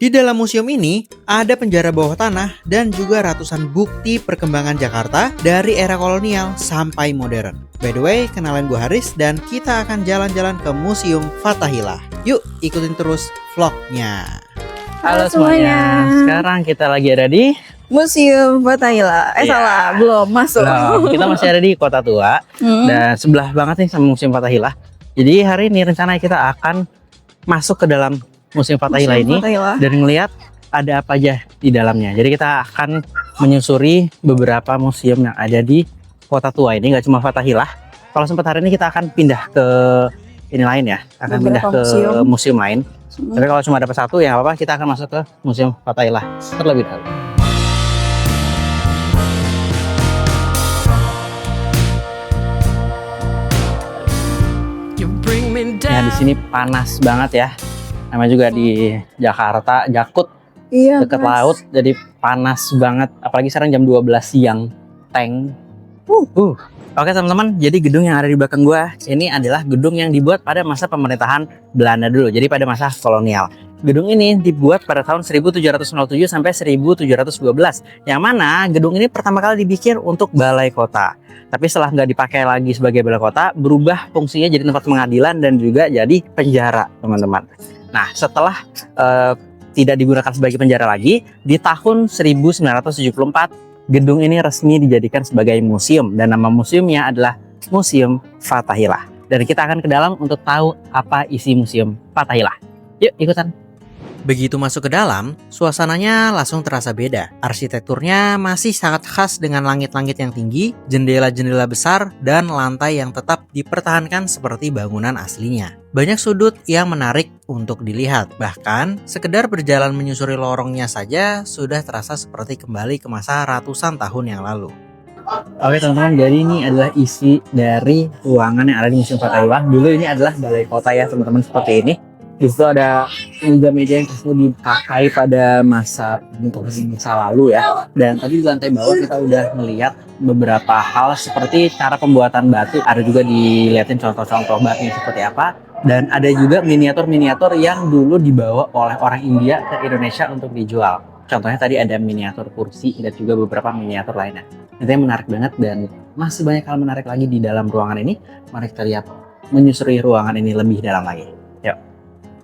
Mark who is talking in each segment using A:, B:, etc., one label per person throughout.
A: Di dalam museum ini, ada penjara bawah tanah dan juga ratusan bukti perkembangan Jakarta dari era kolonial sampai modern. By the way, kenalin gue Haris dan kita akan jalan-jalan ke Museum Fathahillah. Yuk, ikutin terus vlognya.
B: Halo semuanya. Sekarang kita lagi ada di
C: Museum Fathahillah. Salah, belum masuk.
B: Belum. Kita masih ada di Kota Tua dan sebelah banget nih sama Museum Fathahillah. Jadi hari ini rencana kita akan masuk ke dalam Museum Fathahillah ini dan ngelihat ada apa aja di dalamnya. Jadi kita akan menyusuri beberapa museum yang ada di Kota Tua ini, nggak cuma Fathahillah. Kalau sempat hari ini kita akan pindah ke ini lain ya, akan pindah ke museum lain. Tapi kalau cuma dapat satu ya apa-apa, kita akan masuk ke Museum Fathahillah terlebih dahulu. Ya di sini panas banget ya. Namanya juga di Jakarta, Jakut, dekat laut, jadi panas banget. Apalagi sekarang jam 12 siang, tank. Oke teman-teman, jadi gedung yang ada di belakang gua ini adalah gedung yang dibuat pada masa pemerintahan Belanda dulu. Jadi pada masa kolonial. Gedung ini dibuat pada tahun 1707 sampai 1712. Yang mana gedung ini pertama kali dibikin untuk balai kota. Tapi setelah nggak dipakai lagi sebagai balai kota, berubah fungsinya jadi tempat pengadilan dan juga jadi penjara, teman-teman. Nah, setelah tidak digunakan sebagai penjara lagi, di tahun 1974, gedung ini resmi dijadikan sebagai museum. Dan nama museumnya adalah Museum Fathahillah. Dan kita akan ke dalam untuk tahu apa isi Museum Fathahillah. Yuk, ikutan.
A: Begitu masuk ke dalam, suasananya langsung terasa beda. Arsitekturnya masih sangat khas dengan langit-langit yang tinggi, jendela-jendela besar, dan lantai yang tetap dipertahankan seperti bangunan aslinya. Banyak sudut yang menarik untuk dilihat. Bahkan, sekedar berjalan menyusuri lorongnya saja sudah terasa seperti kembali ke masa ratusan tahun yang lalu.
B: Oke teman-teman, jadi ini adalah isi dari ruangan yang ada di Museum Fathahillah. Dulu ini adalah balai kota ya teman-teman, seperti ini. Di situ ada meja-meja yang dipakai pada masa lalu ya. Dan tadi di lantai bawah kita udah melihat beberapa hal seperti cara pembuatan batu. Ada juga dilihatin contoh-contoh batunya seperti apa. Dan ada juga miniatur-miniatur yang dulu dibawa oleh orang India ke Indonesia untuk dijual. Contohnya tadi ada miniatur kursi dan juga beberapa miniatur lainnya. Itu yang menarik banget dan masih banyak hal menarik lagi di dalam ruangan ini. Mari kita lihat menyusuri ruangan ini lebih dalam lagi. Yuk.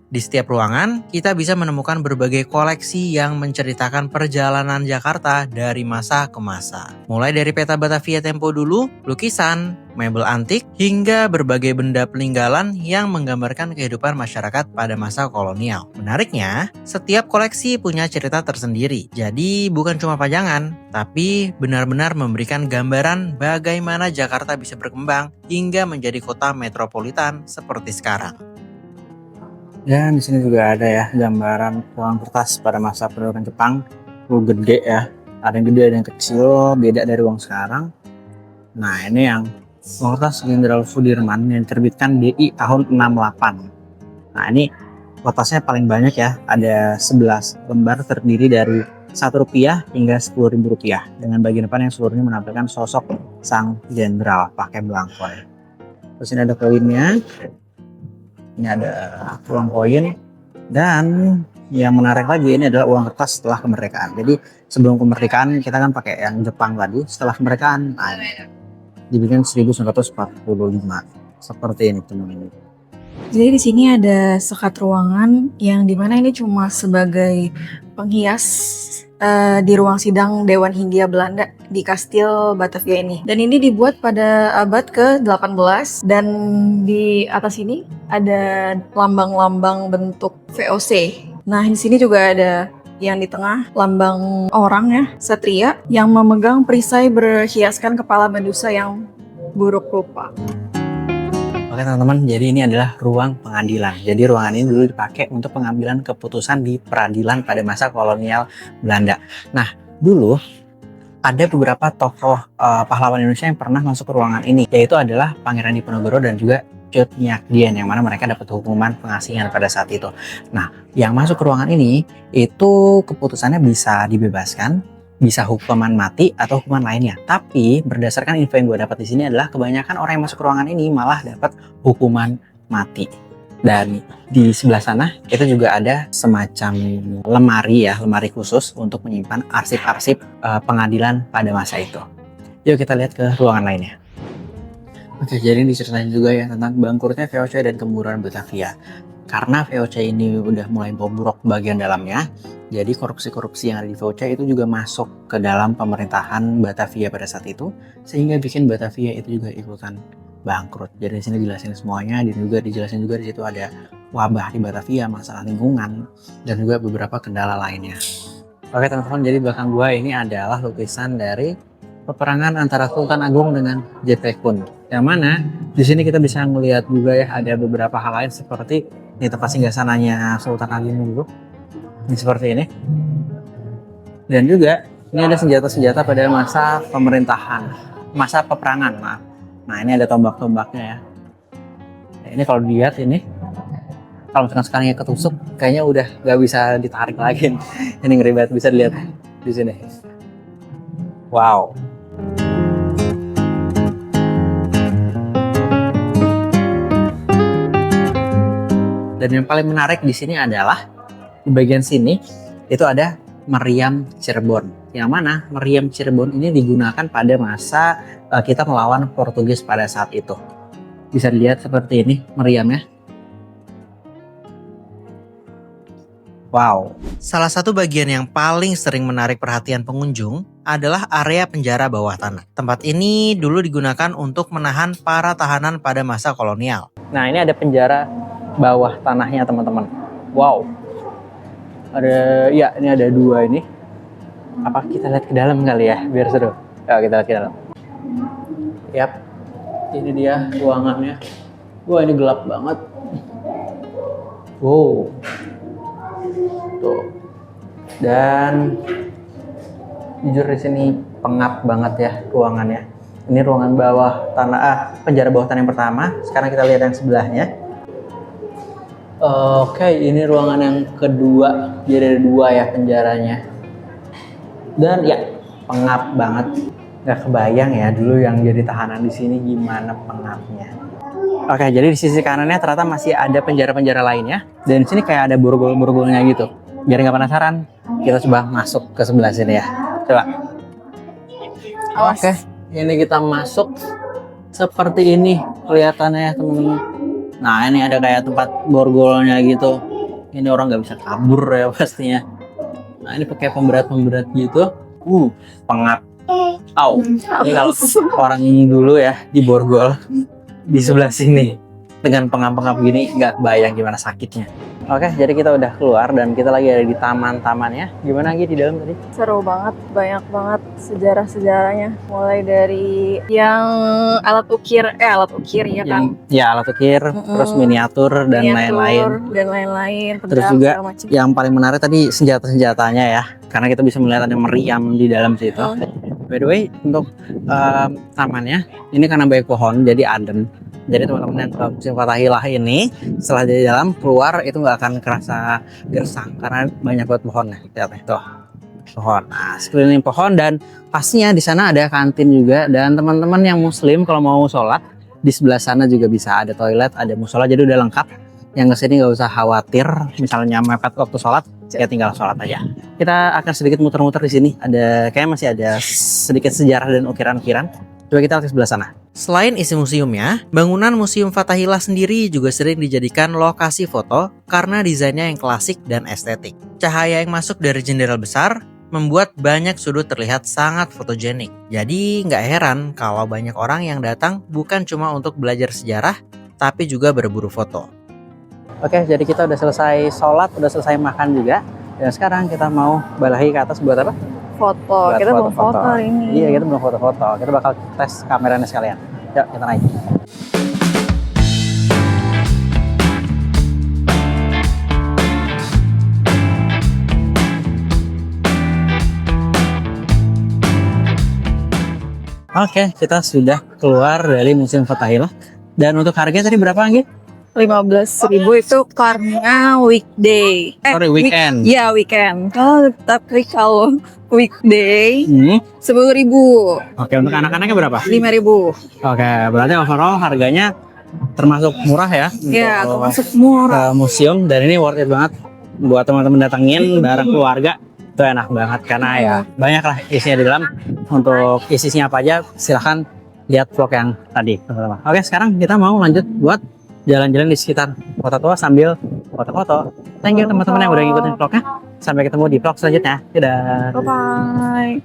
A: Di setiap ruangan, kita bisa menemukan berbagai koleksi yang menceritakan perjalanan Jakarta dari masa ke masa. Mulai dari peta Batavia Tempo dulu, lukisan, mebel antik, hingga berbagai benda peninggalan yang menggambarkan kehidupan masyarakat pada masa kolonial. Menariknya, setiap koleksi punya cerita tersendiri. Jadi bukan cuma pajangan, tapi benar-benar memberikan gambaran bagaimana Jakarta bisa berkembang hingga menjadi kota metropolitan seperti sekarang.
B: Dan di sini juga ada ya gambaran uang kertas pada masa pendudukan Jepang. Gede ya, ada yang gede ada yang kecil, beda dari uang sekarang. Nah ini yang uang kertas Jenderal Sudirman yang diterbitkan DI tahun 68. Nah ini kertasnya paling banyak ya, ada 11 lembar terdiri dari Rp1 hingga Rp10.000 dengan bagian depan yang seluruhnya menampilkan sosok sang jenderal pakai belangkon. Terus ini ada koinnya. Ini ada uang koin dan yang menarik lagi ini adalah uang kertas setelah kemerdekaan. Jadi sebelum kemerdekaan kita kan pakai yang Jepang tadi, setelah kemerdekaan dibikin 1945 seperti ini teman-teman.
C: Jadi di sini ada sekat ruangan yang dimana ini cuma sebagai penghias di ruang sidang Dewan Hindia Belanda di Kastil Batavia ini. Dan ini dibuat pada abad ke-18 dan di atas ini ada lambang-lambang bentuk VOC. Nah, di sini juga ada yang di tengah lambang orang ya, satria yang memegang perisai berhiaskan kepala medusa yang buruk rupa.
B: Oke teman-teman, jadi ini adalah ruang pengadilan. Jadi ruangan ini dulu dipakai untuk pengambilan keputusan di peradilan pada masa kolonial Belanda. Nah, dulu ada beberapa tokoh pahlawan Indonesia yang pernah masuk ke ruangan ini, yaitu adalah Pangeran Diponegoro dan juga Cut Nyak Dien, yang mana mereka dapat hukuman pengasingan pada saat itu. Nah, yang masuk ke ruangan ini itu keputusannya bisa dibebaskan, bisa hukuman mati atau hukuman lainnya. Tapi berdasarkan info yang gue dapat di sini adalah kebanyakan orang yang masuk ke ruangan ini malah dapat hukuman mati. Dan di sebelah sana itu juga ada semacam lemari khusus untuk menyimpan arsip-arsip pengadilan pada masa itu. Yuk kita lihat ke ruangan lainnya. Oke, jadi diceritain juga ya tentang bangkrutnya VOC dan kemuruan Batavia. Karena VOC ini udah mulai bobrok bagian dalamnya, jadi korupsi-korupsi yang ada di VOC itu juga masuk ke dalam pemerintahan Batavia pada saat itu, sehingga bikin Batavia itu juga ikutan bangkrut. Jadi di sini dijelasin semuanya, dan juga dijelasin juga di situ ada wabah di Batavia, masalah lingkungan, dan juga beberapa kendala lainnya. Oke teman-teman, jadi belakang gua ini adalah lukisan dari peperangan antara Sultan Agung dengan JP Kun. Yang mana di sini kita bisa melihat juga ya ada beberapa hal lain seperti ini tempat singgasananya Sultan Agung dulu. Ini seperti ini. Dan juga ini ada senjata-senjata pada masa pemerintahan, masa peperangan, maaf. Nah ini ada tombak-tombaknya ya. Nah, ini kalau dilihat ini, kalau misalkan sekarang ketusuk, kayaknya udah nggak bisa ditarik lagi. Ini ngeri banget, bisa dilihat di sini. Wow. Dan yang paling menarik di sini adalah di bagian sini itu ada meriam Cirebon. Yang mana meriam Cirebon ini digunakan pada masa kita melawan Portugis pada saat itu. Bisa dilihat seperti ini meriamnya. Wow.
A: Salah satu bagian yang paling sering menarik perhatian pengunjung adalah area penjara bawah tanah. Tempat ini dulu digunakan untuk menahan para tahanan pada masa kolonial.
B: Nah ini ada penjara bawah tanahnya teman-teman. Wow. Ini ada dua ini. Apa kita lihat ke dalam kali ya biar seru. Ya kita lihat ke dalam. Yap. Ini dia ruangannya. Wah ini gelap banget. Wow. Tuh. Dan jujur di sini pengap banget ya ruangannya. Ini ruangan bawah tanah, penjara bawah tanah yang pertama. Sekarang kita lihat yang sebelahnya. Oke, ini ruangan yang kedua. Jadi ada dua ya penjaranya. Dan ya pengap banget. Gak kebayang ya dulu yang jadi tahanan di sini gimana pengapnya. Oke, jadi di sisi kanannya ternyata masih ada penjara-penjara lainnya. Dan di sini kayak ada borgol-borgolnya gitu. Biar nggak penasaran, kita coba masuk ke sebelah sini ya. Coba. Oke, ini kita masuk seperti ini kelihatannya ya teman-teman. Nah ini ada kayak tempat borgolnya gitu. Ini orang nggak bisa kabur ya pastinya. Nah ini pakai pemberat-pemberat gitu. Pengap. Au. Ini kalau orang dulu ya di borgol di sebelah sini dengan pengap-pengap gini nggak bayang gimana sakitnya. Oke, jadi kita udah keluar dan kita lagi ada di taman-tamannya. Gimana Gi di dalam tadi?
C: Seru banget, banyak banget sejarah-sejarahnya. Mulai dari yang alat ukir ya kan?
B: Ya alat ukir, terus miniatur dan lain-lain. Terus juga yang paling menarik tadi senjata-senjatanya ya. Karena kita bisa melihat ada meriam di dalam situ. By the way, untuk tamannya ini karena banyak pohon jadi adem. Jadi teman-teman yang ke Museum Fathahilah ini setelah di dalam keluar itu nggak akan kerasa gersang karena banyak banget pohonnya. Lihat nih tuh pohon. Nah sekeliling pohon dan pastinya di sana ada kantin juga dan teman-teman yang Muslim kalau mau sholat di sebelah sana juga bisa ada toilet, ada musola jadi udah lengkap. Yang kesini nggak usah khawatir misalnya mepet waktu sholat ya tinggal sholat aja. Kita akan sedikit muter-muter di sini. Ada kayak masih ada sedikit sejarah dan ukiran-ukiran. Coba kita lihat di sebelah sana.
A: Selain isi museumnya, bangunan Museum Fathahilah sendiri juga sering dijadikan lokasi foto karena desainnya yang klasik dan estetik. Cahaya yang masuk dari jendela besar membuat banyak sudut terlihat sangat fotogenik. Jadi nggak heran kalau banyak orang yang datang bukan cuma untuk belajar sejarah, tapi juga berburu foto.
B: Oke, jadi kita udah selesai sholat, udah selesai makan juga. Dan sekarang kita mau balik lagi ke atas buat apa?
C: Foto.
B: Buat
C: Kita mau foto ini.
B: Iya, kita belum foto-foto. Kita bakal tes kameranya sekalian. Yuk, kita naik. Oke, kita sudah keluar dari Museum Fathahilah. Dan untuk harganya tadi berapa, Anggi?
C: 15.000 itu karena weekday.
B: Sorry, weekend.
C: Iya, weekend. Tapi kalau weekday 10.000.
B: Oke, untuk anak-anaknya berapa?
C: 5.000.
B: Oke, berarti overall harganya termasuk murah ya.
C: Ya,
B: untuk
C: termasuk murah.
B: ke museum, dan ini worth it banget buat teman-teman datengin bareng keluarga. Itu enak banget karena ya banyak lah isinya di dalam. Untuk isinya apa aja silahkan lihat vlog yang tadi, teman-teman. Oke, sekarang kita mau lanjut buat jalan-jalan di sekitar Kota Tua sambil foto-foto. Thank you teman-teman yang udah ngikutin vlognya. Sampai ketemu di vlog selanjutnya. Dadah.
C: Bye-bye.